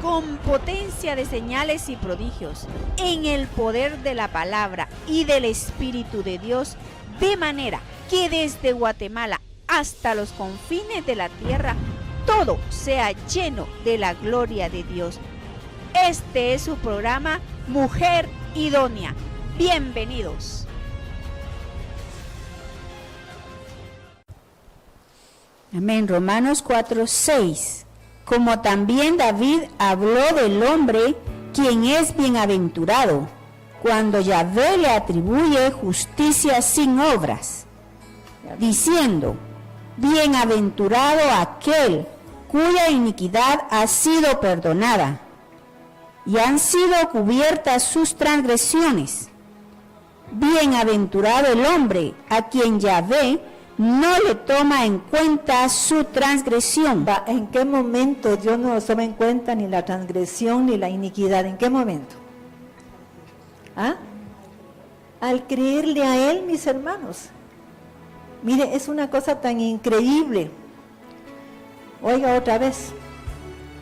con potencia de señales y prodigios, en el poder de la palabra y del Espíritu de Dios, de manera que desde Guatemala hasta los confines de la tierra, todo sea lleno de la gloria de Dios. Este es su programa Mujer Idónea. Bienvenidos. Amén. Romanos 4:6. Como también David habló del hombre, quien es bienaventurado, cuando Yahvé le atribuye justicia sin obras, diciendo: bienaventurado aquel cuya iniquidad ha sido perdonada y han sido cubiertas sus transgresiones. Bienaventurado el hombre a quien Yahvé no le toma en cuenta su transgresión. ¿En qué momento Dios no nos toma en cuenta ni la transgresión ni la iniquidad? ¿En qué momento? ¿Ah? Al creerle a Él, mis hermanos. Mire, es una cosa tan increíble. Oiga otra vez.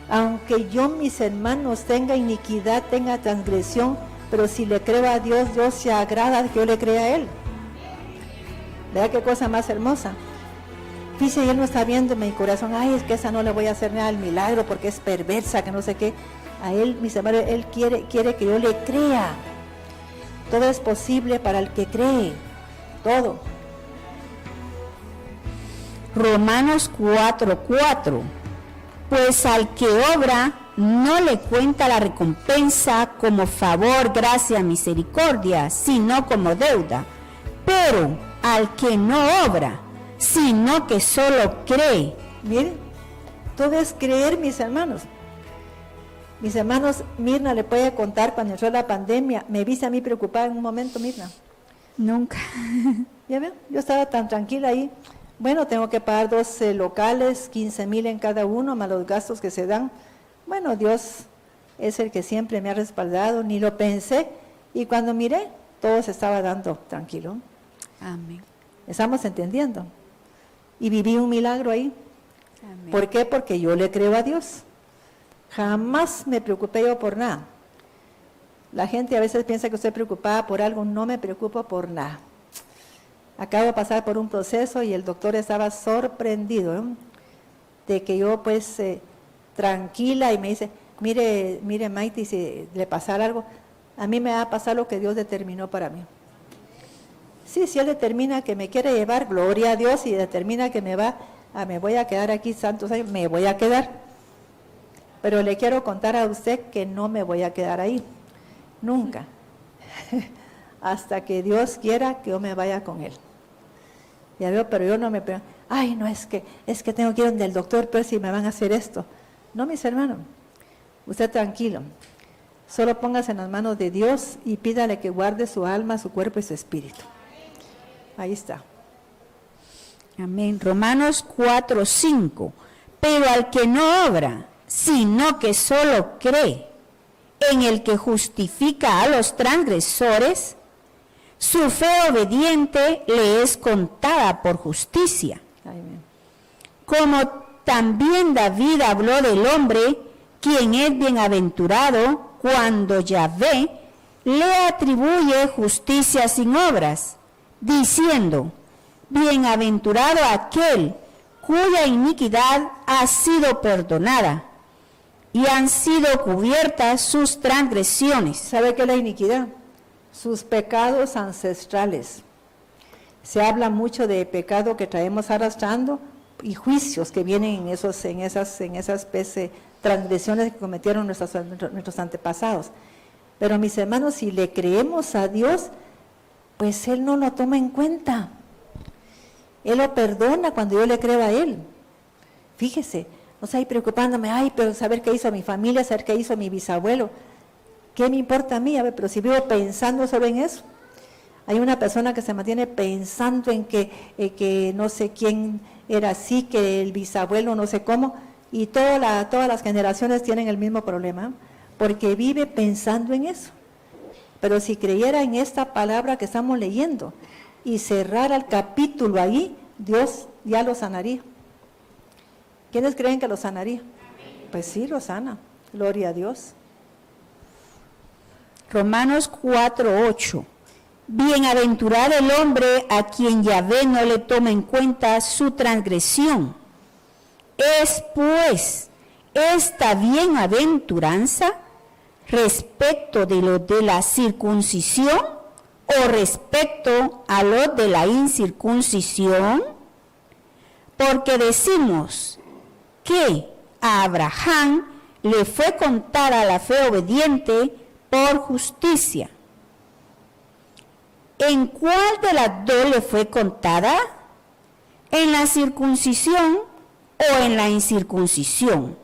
Aunque yo, mis hermanos, tenga iniquidad, tenga transgresión, pero si le creo a Dios, Dios se agrada de que yo le crea a Él. ¿Verdad qué cosa más hermosa? Dice, Él no está viendo en mi corazón, ay, es que esa no le voy a hacer nada al milagro porque es perversa, que no sé qué. A Él, mis hermanos, Él quiere que yo le crea. Todo es posible para el que cree. Todo. Romanos 4:4. Pues al que obra no le cuenta la recompensa como favor, gracia, misericordia, sino como deuda. Pero al que no obra, sino que solo cree. Miren, todo es creer, mis hermanos. Mis hermanos, Mirna le puede contar cuando entró la pandemia. Me viste a mí preocupada en un momento, Mirna. Nunca. Ya ven, yo estaba tan tranquila ahí. Bueno, tengo que pagar 12 locales, 15,000 en cada uno, más los gastos que se dan. Bueno, Dios es el que siempre me ha respaldado, ni lo pensé. Y cuando miré, todo se estaba dando tranquilo. Amén. ¿Estamos entendiendo? Y viví un milagro ahí. Amén. ¿Por qué? Porque yo le creo a Dios. Jamás me preocupé yo por nada. La gente a veces piensa que estoy preocupada por algo, no me preocupo por nada. Acabo de pasar por un proceso y el doctor estaba sorprendido de que yo pues tranquila, y me dice, mire Maite, si le pasara algo, a mí me va a pasar lo que Dios determinó para mí. Sí, si Él determina que me quiere llevar, gloria a Dios, y determina que me voy a quedar aquí santos años, me voy a quedar. Pero le quiero contar a usted que no me voy a quedar ahí, nunca, hasta que Dios quiera que yo me vaya con Él. Ya veo, pero yo no me pregunto, ay, no, es que tengo que ir donde el doctor, pero si me van a hacer esto. No, mis hermanos, usted tranquilo, solo póngase en las manos de Dios y pídale que guarde su alma, su cuerpo y su espíritu. Ahí está. Amén. Romanos 4:5. Pero al que no obra, sino que solo cree en el que justifica a los transgresores, su fe obediente le es contada por justicia. Amén. Como también David habló del hombre, quien es bienaventurado, cuando Yahvé le atribuye justicia sin obras, diciendo: bienaventurado aquel cuya iniquidad ha sido perdonada y han sido cubiertas sus transgresiones. ¿Sabe qué es la iniquidad? Sus pecados ancestrales. Se habla mucho de pecado que traemos arrastrando y juicios que vienen en esas transgresiones que cometieron nuestros antepasados. Pero mis hermanos, si le creemos a Dios, pues Él no lo toma en cuenta. Él lo perdona cuando yo le creo a Él. Fíjese, no estoy preocupándome, ay, pero saber qué hizo mi familia, saber qué hizo mi bisabuelo. ¿Qué me importa a mí? A ver, pero si vivo pensando solo en eso. Hay una persona que se mantiene pensando en que no sé quién era así, que el bisabuelo no sé cómo, y todas las generaciones tienen el mismo problema, porque vive pensando en eso. Pero si creyera en esta palabra que estamos leyendo y cerrara el capítulo ahí, Dios ya lo sanaría. ¿Quiénes creen que lo sanaría? Pues sí, lo sana. Gloria a Dios. Romanos 4:8. Bienaventurado el hombre a quien Yahvé no le toma en cuenta su transgresión. Es pues esta bienaventuranza respecto de lo de la circuncisión o respecto a lo de la incircuncisión, porque decimos que a Abraham le fue contada la fe obediente por justicia. ¿En cuál de las dos le fue contada? ¿En la circuncisión o en la incircuncisión?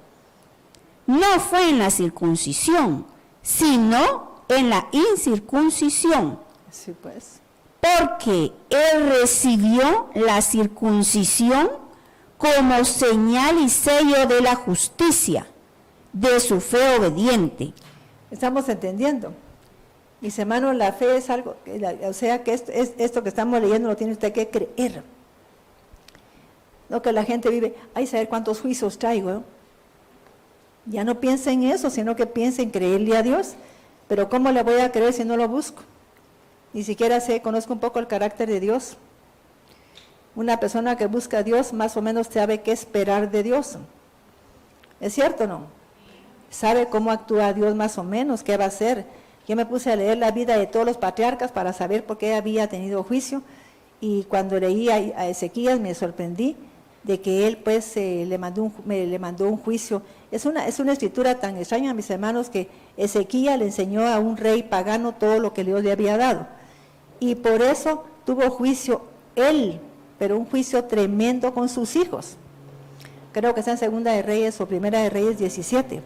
No fue en la circuncisión, sino en la incircuncisión. Sí, pues. Porque él recibió la circuncisión como señal y sello de la justicia, de su fe obediente. Estamos entendiendo. Mis hermanos, la fe es algo, o sea que esto que estamos leyendo lo tiene usted que creer. No que la gente vive, ay, saber cuántos juicios traigo, ¿eh? Ya no piensa en eso, sino que piensa en creerle a Dios. Pero ¿cómo le voy a creer si no lo busco? Ni siquiera conozco un poco el carácter de Dios. Una persona que busca a Dios más o menos sabe qué esperar de Dios. ¿Es cierto o no? Sabe cómo actúa Dios más o menos, qué va a hacer. Yo me puse a leer la vida de todos los patriarcas para saber por qué había tenido juicio, y cuando leí a Ezequías me sorprendí de que él pues le mandó un juicio. Es una escritura tan extraña, mis hermanos, que Ezequías le enseñó a un rey pagano todo lo que Dios le había dado, y por eso tuvo juicio él, pero un juicio tremendo con sus hijos. Creo que está en Segunda de Reyes o Primera de Reyes 17,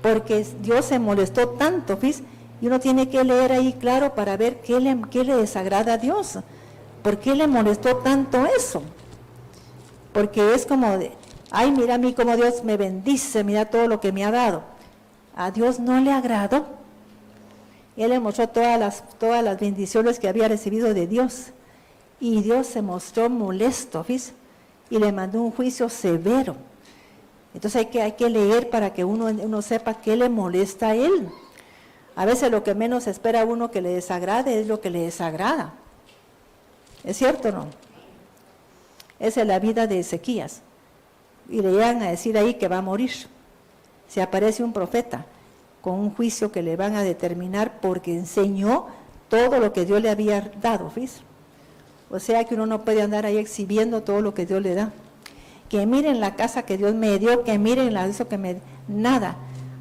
porque Dios se molestó tanto, ¿ves? Y uno tiene que leer ahí claro para ver qué le desagrada a Dios. ¿Por qué le molestó tanto eso? Porque es como de, ay, mira a mí cómo Dios me bendice, mira todo lo que me ha dado. A Dios no le agradó. Él le mostró todas las bendiciones que había recibido de Dios. Y Dios se mostró molesto, ¿ves? Y le mandó un juicio severo. Entonces hay que leer para que uno sepa qué le molesta a él. A veces lo que menos espera uno que le desagrade es lo que le desagrada. ¿Es cierto o no? Esa es la vida de Ezequías. Y le llegan a decir ahí que va a morir. Se aparece un profeta con un juicio que le van a determinar porque enseñó todo lo que Dios le había dado, ¿ves? O sea que uno no puede andar ahí exhibiendo todo lo que Dios le da. Que miren la casa que Dios me dio, que miren eso que me... Nada.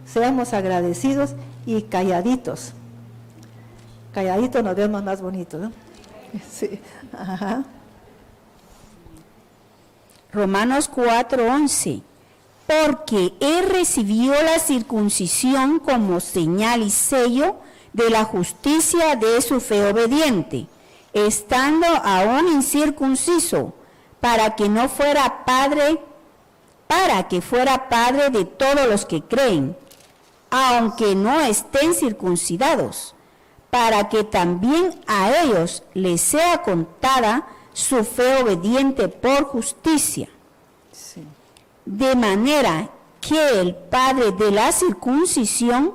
Seamos agradecidos y calladitos. Calladitos nos vemos más bonitos, ¿no? Sí. Ajá. Romanos 4:11. Porque él recibió la circuncisión como señal y sello de la justicia de su fe obediente, estando aún incircunciso, para que fuera padre de todos los que creen, aunque no estén circuncidados, para que también a ellos les sea contada su fe obediente por justicia. Sí. De manera que el padre de la circuncisión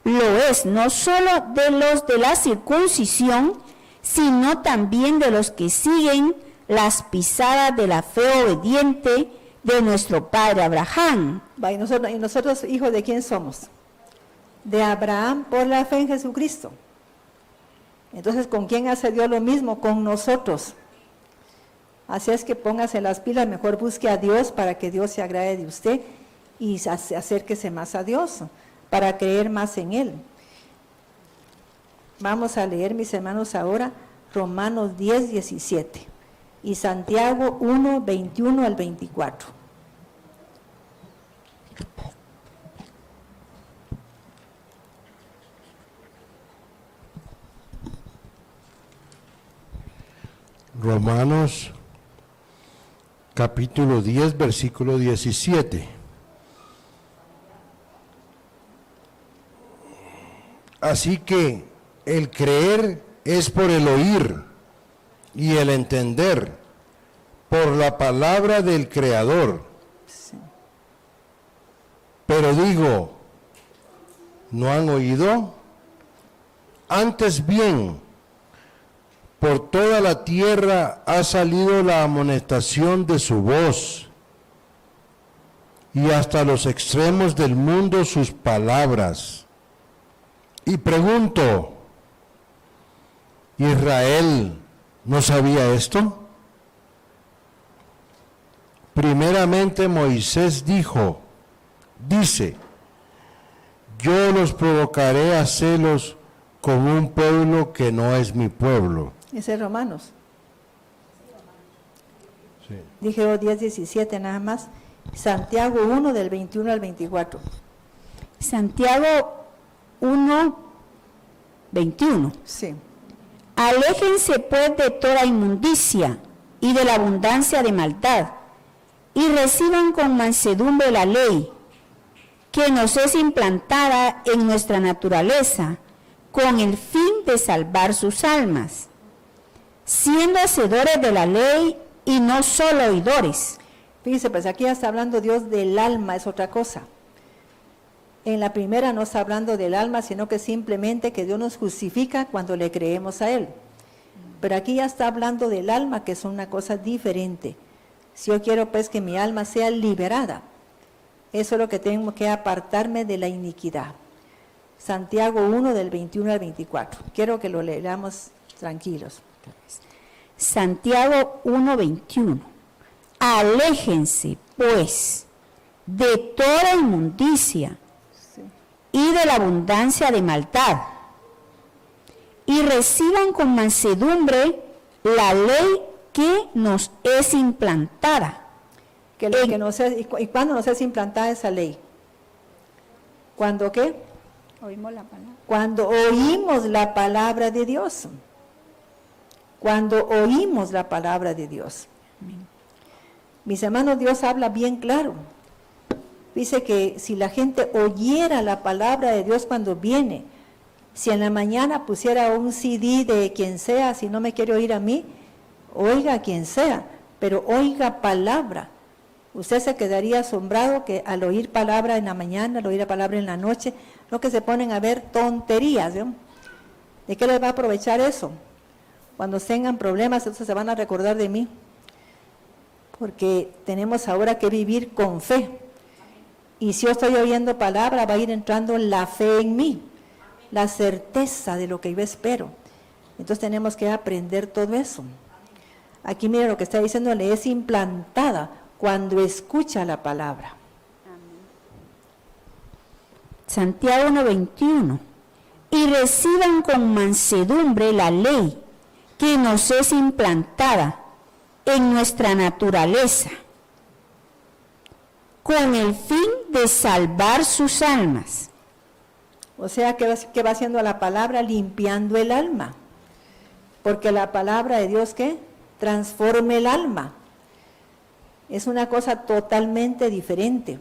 lo es no solo de los de la circuncisión, sino también de los que siguen las pisadas de la fe obediente de nuestro padre Abraham. ¿Y nosotros hijos de quién somos? De Abraham por la fe en Jesucristo. Entonces, ¿con quién hace Dios lo mismo? Con nosotros. Así es que póngase las pilas, mejor busque a Dios para que Dios se agrade de usted y acérquese más a Dios, para creer más en Él. Vamos a leer, mis hermanos, ahora Romanos 10:17 y Santiago 1:21 al 24. Romanos capítulo 10, versículo 17. Así que el creer es por el oír y el entender por la palabra del Creador. Sí. Pero digo, ¿No han oído? Antes bien, por toda la tierra ha salido la amonestación de su voz, y hasta los extremos del mundo sus palabras. Y pregunto, ¿Israel no sabía esto? Primeramente Moisés dice, yo los provocaré a celos con un pueblo que no es mi pueblo. Ese es Romanos. Sí. Dije 10:17 nada más. Santiago 1 del 21 al 24. Santiago 1, 21. Sí. Aléjense pues de toda inmundicia y de la abundancia de maldad, y reciban con mansedumbre la ley, que nos es implantada en nuestra naturaleza, con el fin de salvar sus almas, siendo hacedores de la ley y no solo oidores. Fíjese, pues aquí ya está hablando Dios del alma, es otra cosa. En la primera no está hablando del alma, sino que simplemente que Dios nos justifica cuando le creemos a Él. Pero aquí ya está hablando del alma, que es una cosa diferente. Si yo quiero pues que mi alma sea liberada, eso es lo que tengo que apartarme de la iniquidad. Santiago 1 del 21 al 24. Quiero que lo leamos tranquilos. Santiago 1, 21. Aléjense pues de toda inmundicia y de la abundancia de maldad, y reciban con mansedumbre la ley que nos es implantada. ¿Y cuándo nos es implantada esa ley? ¿Cuándo qué? Oímos la palabra. Cuando oímos la palabra de Dios. Cuando oímos la palabra de Dios. Amén. Mis hermanos, Dios habla bien claro. Dice que si la gente oyera la palabra de Dios cuando viene, si en la mañana pusiera un CD de quien sea, si no me quiere oír a mí, oiga a quien sea, pero oiga palabra. Usted se quedaría asombrado que al oír palabra en la mañana, al oír la palabra en la noche, no que se ponen a ver tonterías, ¿no? ¿De qué les va a aprovechar eso? Cuando tengan problemas, entonces se van a recordar de mí. Porque tenemos ahora que vivir con fe. Y si yo estoy oyendo palabra, va a ir entrando la fe en mí, la certeza de lo que yo espero. Entonces tenemos que aprender todo eso. Aquí mire lo que está diciendo, le es implantada cuando escucha la palabra. Santiago 1:21. Y reciban con mansedumbre la ley que nos es implantada en nuestra naturaleza, con el fin de salvar sus almas. O sea, ¿qué va haciendo la palabra? Limpiando el alma. Porque la palabra de Dios, ¿qué? Transforma el alma. Es una cosa totalmente diferente.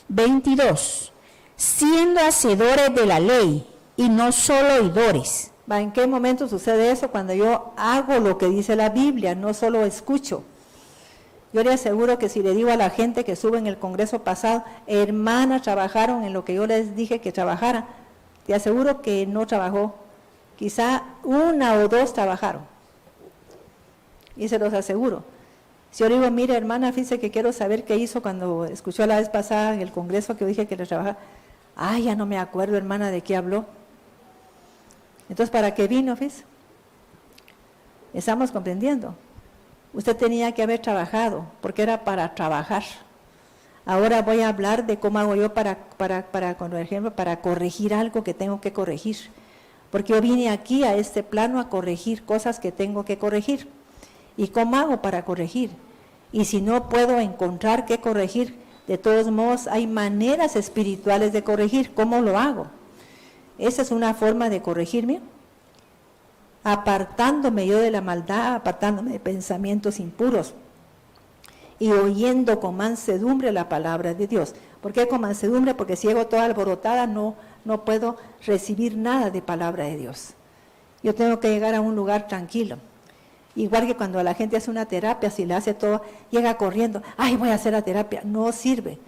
22. Siendo hacedores de la ley y no solo oidores. ¿En qué momento sucede eso? Cuando yo hago lo que dice la Biblia, no solo escucho. Yo le aseguro que si le digo a la gente que sube en el congreso pasado, hermanas trabajaron en lo que yo les dije que trabajara, te aseguro que no trabajó. Quizá una o dos trabajaron. Y se los aseguro. Si yo le digo, mire hermana, fíjese que quiero saber qué hizo cuando escuchó la vez pasada en el congreso que yo dije que le trabajara. Ay, ya no me acuerdo, hermana, de qué habló. Entonces, ¿para qué vino, fíjese? Estamos comprendiendo. Usted tenía que haber trabajado, porque era para trabajar. Ahora voy a hablar de cómo hago yo por ejemplo, para corregir algo que tengo que corregir. Porque yo vine aquí a este plano a corregir cosas que tengo que corregir. ¿Y cómo hago para corregir? Y si no puedo encontrar qué corregir, de todos modos hay maneras espirituales de corregir. ¿Cómo lo hago? Esa es una forma de corregirme. Apartándome yo de la maldad, apartándome de pensamientos impuros y oyendo con mansedumbre la palabra de Dios. ¿Por qué con mansedumbre? Porque si llego toda alborotada no puedo recibir nada de palabra de Dios. Yo tengo que llegar a un lugar tranquilo. Igual que cuando la gente hace una terapia, si le hace todo, llega corriendo, ay, voy a hacer la terapia. No sirve.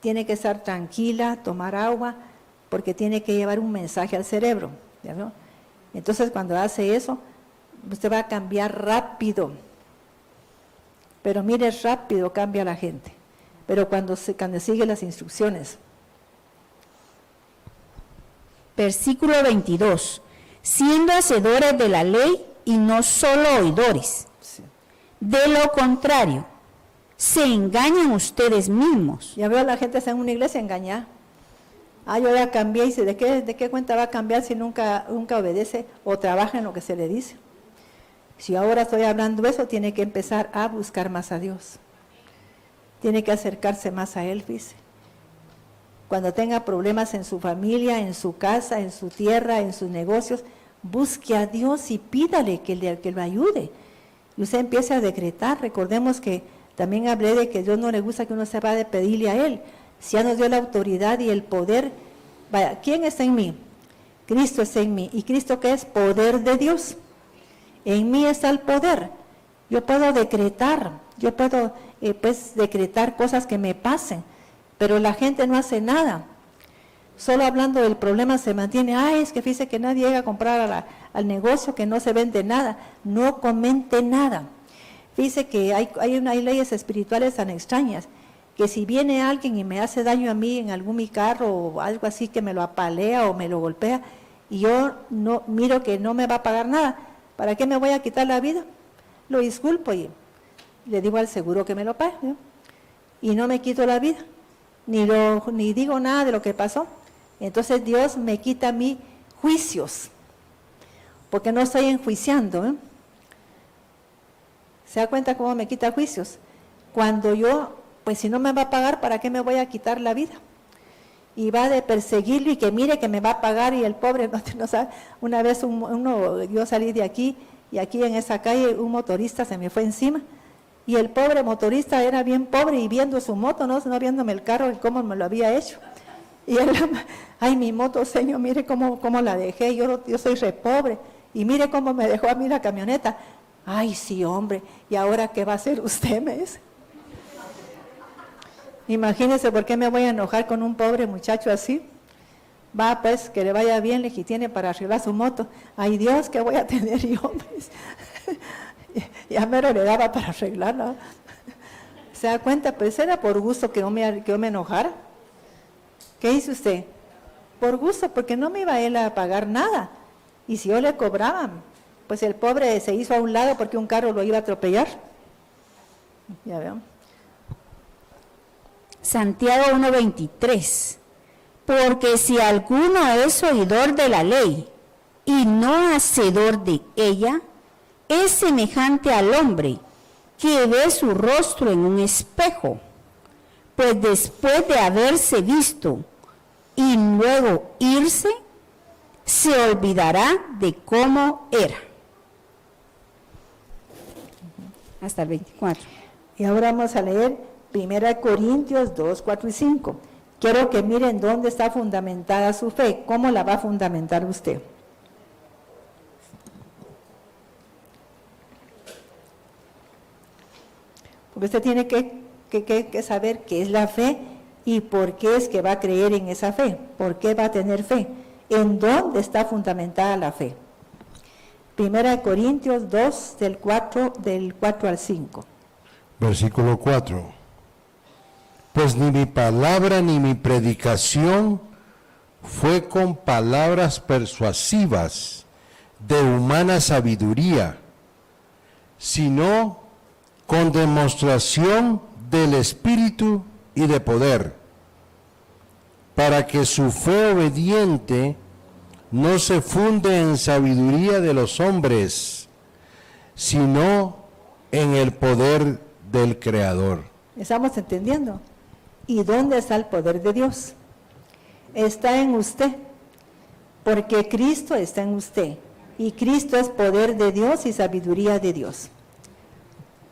tiene que estar tranquila, tomar agua, porque tiene que llevar un mensaje al cerebro, ¿ya vio? Entonces cuando hace eso, usted va a cambiar rápido. Pero mire, rápido cambia la gente. Pero cuando sigue las instrucciones. Versículo 22. Siendo hacedores de la ley y no solo oidores. Sí. De lo contrario, se engañan ustedes mismos. Ya veo a la gente en una iglesia engañada. Yo ya cambié, y dice, ¿de qué cuenta va a cambiar si nunca obedece o trabaja en lo que se le dice? Si ahora estoy hablando eso, tiene que empezar a buscar más a Dios. Tiene que acercarse más a Él, dice. Cuando tenga problemas en su familia, en su casa, en su tierra, en sus negocios, busque a Dios y pídale que lo ayude. Y usted empiece a decretar. Recordemos que también hablé de que Dios no le gusta que uno se vaya a pedirle a Él. Si ya nos dio la autoridad y el poder, vaya, ¿quién está en mí? Cristo está en mí. ¿Y Cristo qué es? Poder de Dios. En mí está el poder. Yo puedo decretar, decretar cosas que me pasen, pero la gente no hace nada. Solo hablando del problema se mantiene, es que fíjese que nadie llega a comprar al negocio, que no se vende nada. No comente nada. Fíjese que hay leyes espirituales tan extrañas, que si viene alguien y me hace daño a mí en algún mi carro o algo así, que me lo apalea o me lo golpea, y yo no miro que no me va a pagar nada, ¿para qué me voy a quitar la vida? Lo disculpo y le digo al seguro que me lo pague, ¿no? Y no me quito la vida, ni digo nada de lo que pasó. Entonces Dios me quita a mí juicios, porque no estoy enjuiciando, ¿eh? ¿Se da cuenta cómo me quita juicios? Cuando yo, pues si no me va a pagar, ¿para qué me voy a quitar la vida? Y va de perseguirlo y que mire que me va a pagar, y el pobre no sabe. Una vez yo salí de aquí, y aquí en esa calle un motorista se me fue encima, y el pobre motorista era bien pobre y viendo su moto, no viéndome el carro y cómo me lo había hecho. Y él, mi moto, señor, mire cómo la dejé, yo soy re pobre, y mire cómo me dejó a mí la camioneta. Sí, hombre, ¿y ahora qué va a hacer usted? Me dice. Imagínese por qué me voy a enojar con un pobre muchacho así. Va, pues, que le vaya bien, le tiene para arreglar su moto. Ay, Dios, ¿qué voy a tener yo? Ya mero le daba para arreglarla. ¿Se da cuenta? Pues era por gusto que yo me enojara. ¿Qué hizo usted? Por gusto, porque no me iba él a pagar nada. Y si yo le cobraba, pues el pobre se hizo a un lado porque un carro lo iba a atropellar. Ya vean. Santiago 1:23. Porque si alguno es oidor de la ley y no hacedor de ella, es semejante al hombre que ve su rostro en un espejo, pues después de haberse visto y luego irse, se olvidará de cómo era. Hasta el 24. Y ahora vamos a leer 1 Corintios 2, 4 y 5. Quiero que miren dónde está fundamentada su fe, cómo la va a fundamentar usted. Porque usted tiene que saber qué es la fe y por qué es que va a creer en esa fe, por qué va a tener fe, en dónde está fundamentada la fe. 1 Corintios 2, del 4 al 5. Versículo 4. Pues ni mi palabra ni mi predicación fue con palabras persuasivas de humana sabiduría, sino con demostración del Espíritu y de poder, para que su fe obediente no se funde en sabiduría de los hombres, sino en el poder del Creador. ¿Estamos entendiendo? ¿Y dónde está el poder de Dios? Está en usted, porque Cristo está en usted, y Cristo es poder de Dios y sabiduría de Dios.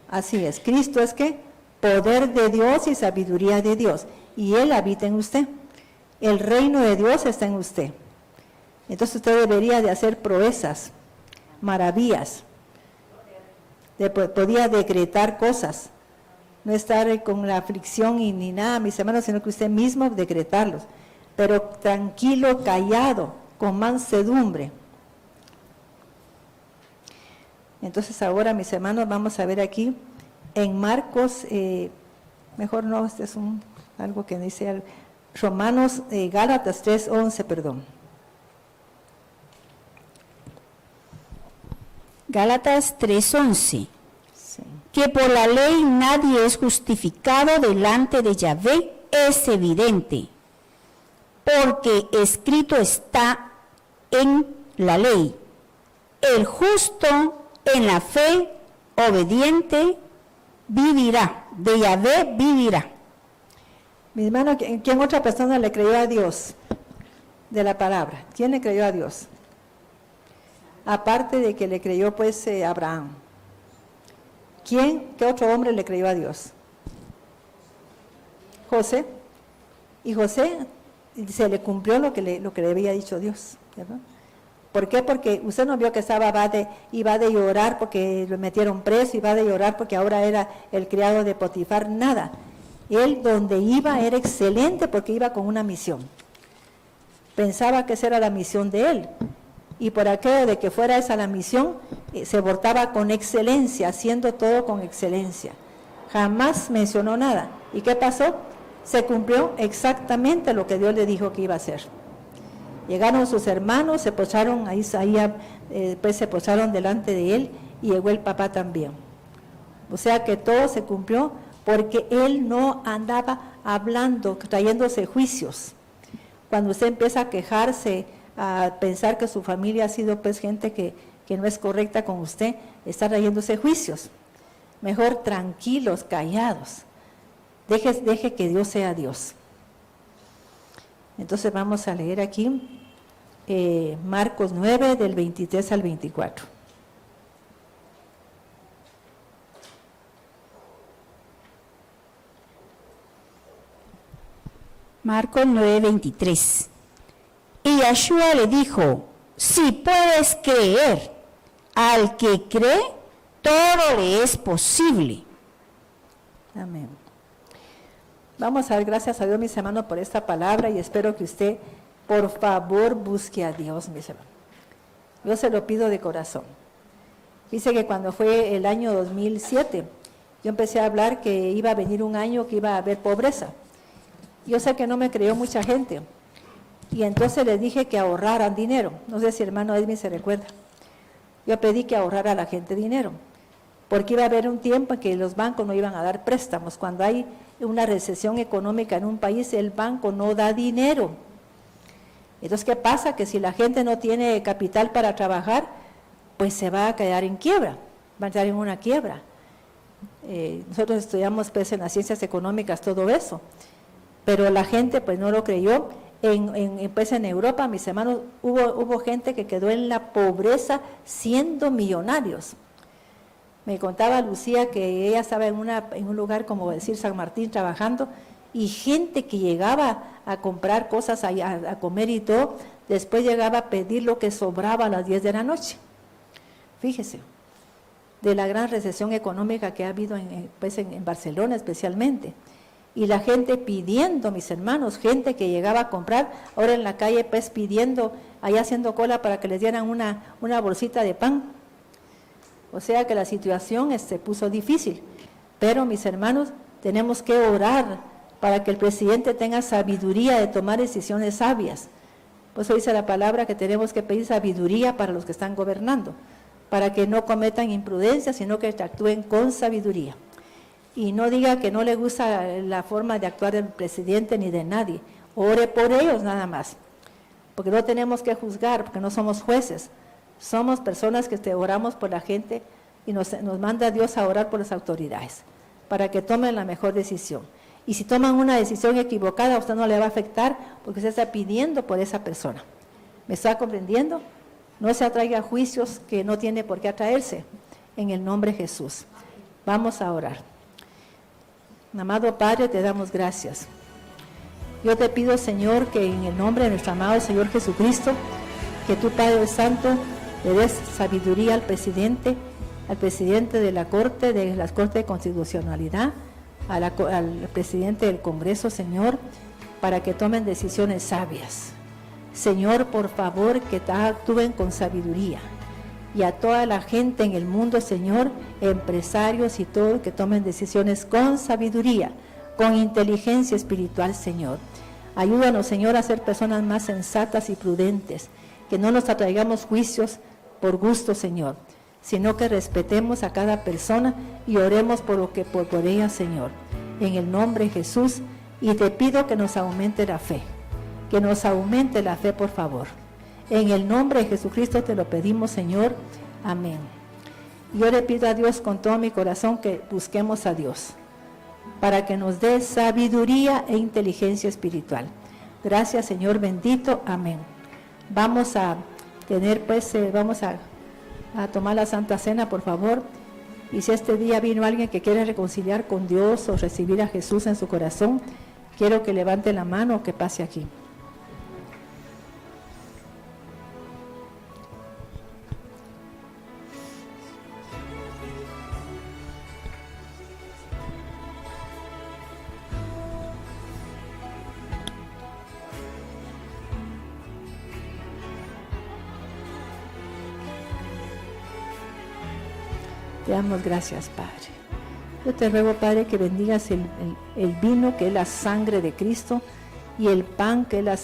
Así es, Cristo es ¿qué? Poder de Dios y sabiduría de Dios, y Él habita en usted. El reino de Dios está en usted. Entonces usted debería de hacer proezas, maravillas, podía decretar cosas, no estar con la aflicción y ni nada, mis hermanos, sino que usted mismo decretarlos, pero tranquilo, callado, con mansedumbre. Entonces ahora, mis hermanos, vamos a ver aquí en Marcos, mejor no, este es algo que dice Romanos, Gálatas 3:11, perdón. Gálatas 3:11. Sí. Que por la ley nadie es justificado delante de Yahvé es evidente, porque escrito está en la ley, el justo en la fe obediente vivirá, de Yahvé vivirá. Mi hermano, ¿quién otra persona le creyó a Dios de la palabra? ¿Quién le creyó a Dios? Aparte de que le creyó pues Abraham. ¿Qué otro hombre le creyó a Dios? José. Y José se le cumplió lo que le había dicho Dios, ¿verdad? ¿Por qué? Porque usted no vio que iba de llorar porque lo metieron preso, iba de llorar porque ahora era el criado de Potifar, nada. Él donde iba era excelente porque iba con una misión. Pensaba que esa era la misión de él. Y por aquello de que fuera esa la misión, se portaba con excelencia, haciendo todo con excelencia. Jamás mencionó nada. ¿Y qué pasó? Se cumplió exactamente lo que Dios le dijo que iba a hacer. Llegaron sus hermanos, se postraron pues se postraron delante de él y llegó el papá también. O sea que todo se cumplió porque él no andaba hablando, trayéndose juicios. Cuando usted empieza a quejarse, a pensar que su familia ha sido pues gente que no es correcta con usted, está trayéndose juicios. Mejor tranquilos, callados. Deje que Dios sea Dios. Entonces vamos a leer aquí Marcos 9 del 23 al 24. Marcos 9:23. Y Yeshua le dijo, si puedes creer, al que cree, todo le es posible. Amén. Vamos a dar gracias a Dios, mis hermanos, por esta palabra y espero que usted, por favor, busque a Dios, mis hermanos. Yo se lo pido de corazón. Dice que cuando fue el año 2007, yo empecé a hablar que iba a venir un año que iba a haber pobreza. Yo sé que no me creyó mucha gente. Y entonces les dije que ahorraran dinero. No sé si el hermano Edwin se recuerda. Yo pedí que ahorrara a la gente dinero. Porque iba a haber un tiempo en que los bancos no iban a dar préstamos. Cuando hay una recesión económica en un país, el banco no da dinero. Entonces, ¿qué pasa? Que si la gente no tiene capital para trabajar, pues se va a quedar en quiebra. Va a quedar en una quiebra. Nosotros estudiamos pues en las ciencias económicas todo eso. Pero la gente pues no lo creyó. Pues en Europa, mis hermanos, hubo gente que quedó en la pobreza siendo millonarios. Me contaba Lucía que ella estaba en un lugar, como decir San Martín, trabajando, y gente que llegaba a comprar cosas, a comer y todo, después llegaba a pedir lo que sobraba a las 10 de la noche. Fíjese, de la gran recesión económica que ha habido en Barcelona especialmente. Y la gente pidiendo, mis hermanos, gente que llegaba a comprar, ahora en la calle pues pidiendo, allá haciendo cola para que les dieran una bolsita de pan. O sea que la situación se puso difícil. Pero mis hermanos, tenemos que orar para que el presidente tenga sabiduría de tomar decisiones sabias. Pues hoy dice la palabra que tenemos que pedir sabiduría para los que están gobernando, para que no cometan imprudencia, sino que actúen con sabiduría. Y no diga que no le gusta la forma de actuar del presidente ni de nadie. Ore por ellos nada más. Porque no tenemos que juzgar, porque no somos jueces. Somos personas que oramos por la gente y nos manda Dios a orar por las autoridades, para que tomen la mejor decisión. Y si toman una decisión equivocada, a usted no le va a afectar, porque usted está pidiendo por esa persona. ¿Me está comprendiendo? No se atraiga juicios que no tiene por qué atraerse, en el nombre de Jesús. Vamos a orar. Amado Padre, te damos gracias. Yo te pido, Señor, que en el nombre de nuestro amado Señor Jesucristo, que tú, Padre Santo, le des sabiduría al presidente de la Corte de Constitucionalidad, al presidente del Congreso, Señor, para que tomen decisiones sabias. Señor, por favor, que actúen con sabiduría. Y a toda la gente en el mundo, Señor, empresarios y todos, que tomen decisiones con sabiduría, con inteligencia espiritual, Señor. Ayúdanos, Señor, a ser personas más sensatas y prudentes, que no nos atraigamos juicios por gusto, Señor, sino que respetemos a cada persona y oremos por ella, Señor, en el nombre de Jesús. Y te pido que nos aumente la fe, por favor. En el nombre de Jesucristo te lo pedimos, Señor. Amén. Yo le pido a Dios con todo mi corazón que busquemos a Dios, para que nos dé sabiduría e inteligencia espiritual. Gracias, Señor bendito. Amén. Vamos a tener, vamos a tomar la Santa Cena, por favor. Y si este día vino alguien que quiere reconciliar con Dios o recibir a Jesús en su corazón, quiero que levante la mano o que pase aquí. Te damos gracias, Padre. Yo te ruego, Padre, que bendigas el vino, que es la sangre de Cristo, y el pan, que es la...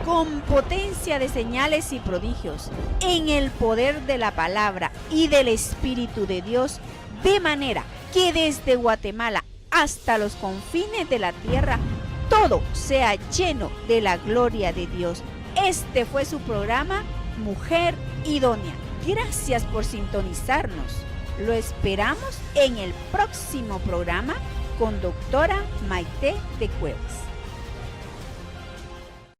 Con potencia de señales y prodigios, en el poder de la palabra y del Espíritu de Dios, de manera que desde Guatemala hasta los confines de la tierra, todo sea lleno de la gloria de Dios. Este fue su programa, Mujer Idónea. Gracias por sintonizarnos. Lo esperamos en el próximo programa con doctora Maite de Cuevas.